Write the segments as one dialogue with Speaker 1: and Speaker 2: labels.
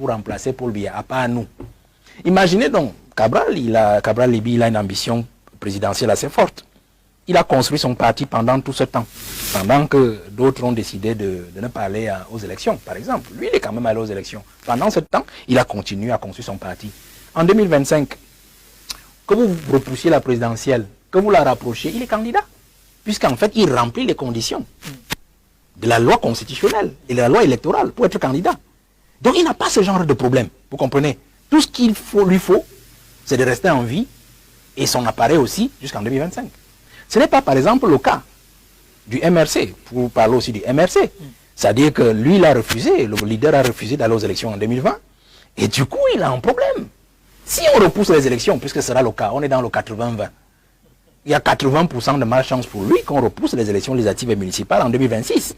Speaker 1: pour remplacer Paul Biya, pas à nous. Imaginez donc, Cabral Libi, il a une ambition présidentielle assez forte. Il a construit son parti pendant tout ce temps, pendant que d'autres ont décidé de ne pas aller aux élections, par exemple. Lui, il est quand même allé aux élections. Pendant ce temps, il a continué à construire son parti. En 2025, que vous repoussiez la présidentielle, que vous la rapprochiez, il est candidat. Puisqu'en fait, il remplit les conditions de la loi constitutionnelle et de la loi électorale pour être candidat. Donc, il n'a pas ce genre de problème. Vous comprenez? Tout ce qu'il lui faut, c'est de rester en vie et son appareil aussi jusqu'en 2025. Ce n'est pas, par exemple, le cas du MRC, pour parler aussi du MRC. C'est-à-dire que lui, il a refusé, le leader a refusé d'aller aux élections en 2020. Et du coup, il a un problème. Si on repousse les élections, puisque ce sera le cas, on est dans le 80-20. Il y a 80% de malchance pour lui qu'on repousse les élections législatives et municipales en 2026.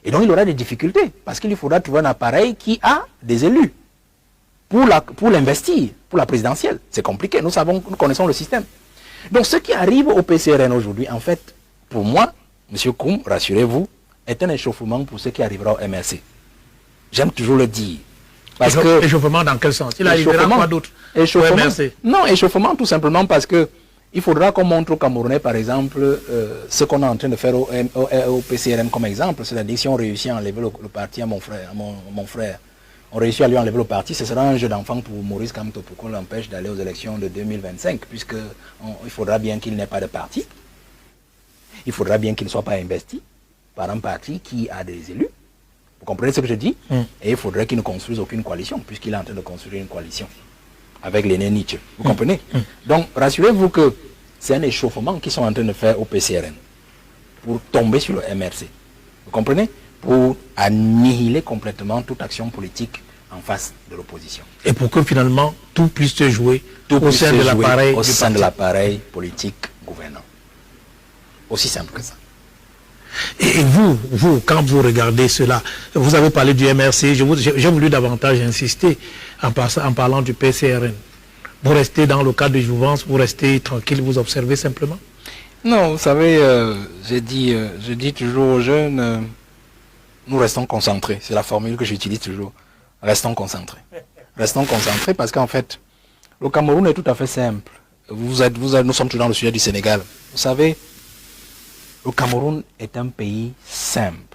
Speaker 1: Et donc, il aura des difficultés, parce qu'il faudra trouver un appareil qui a des élus pour l'investir, pour la présidentielle. C'est compliqué, nous connaissons le système. Donc, ce qui arrive au PCRN aujourd'hui, en fait, pour moi, M. Koum, rassurez-vous, est un échauffement pour ce qui arrivera au MRC. J'aime toujours le dire. Parce que,
Speaker 2: échauffement dans quel sens? Il arrivera quoi d'autre au MRC?
Speaker 1: Non, échauffement tout simplement parce que il faudra qu'on montre aux Camerounais, par exemple, ce qu'on est en train de faire au PCRN comme exemple. C'est-à-dire si on réussit à enlever le parti à mon frère, on réussit à lui enlever le parti, ce sera un jeu d'enfant pour Maurice Kamto, pour qu'on l'empêche d'aller aux élections de 2025, puisqu'il faudra bien qu'il n'ait pas de parti. Il faudra bien qu'il ne soit pas investi par un parti qui a des élus. Vous comprenez ce que je dis? Et il faudrait qu'il ne construise aucune coalition, puisqu'il est en train de construire une coalition avec l'aîné Nietzsche. Vous comprenez? Donc, rassurez-vous que c'est un échauffement qu'ils sont en train de faire au PCRN pour tomber sur le MRC. Vous comprenez? Pour annihiler complètement toute action politique en face de l'opposition.
Speaker 2: Et pour que finalement tout puisse se jouer au sein de
Speaker 1: l'appareil politique gouvernant. Aussi simple que ça.
Speaker 2: Et vous, quand vous regardez cela, vous avez parlé du MRC, j'ai voulu davantage insister en parlant du PCRN. Vous restez dans le cadre de jouvence, vous restez tranquille, vous observez simplement?
Speaker 1: Non, vous savez, je dis toujours aux jeunes, nous restons concentrés. C'est la formule que j'utilise toujours. Restons concentrés. Restons concentrés parce qu'en fait, le Cameroun est tout à fait simple. Nous sommes toujours dans le sujet du Sénégal. Vous savez, le Cameroun est un pays simple.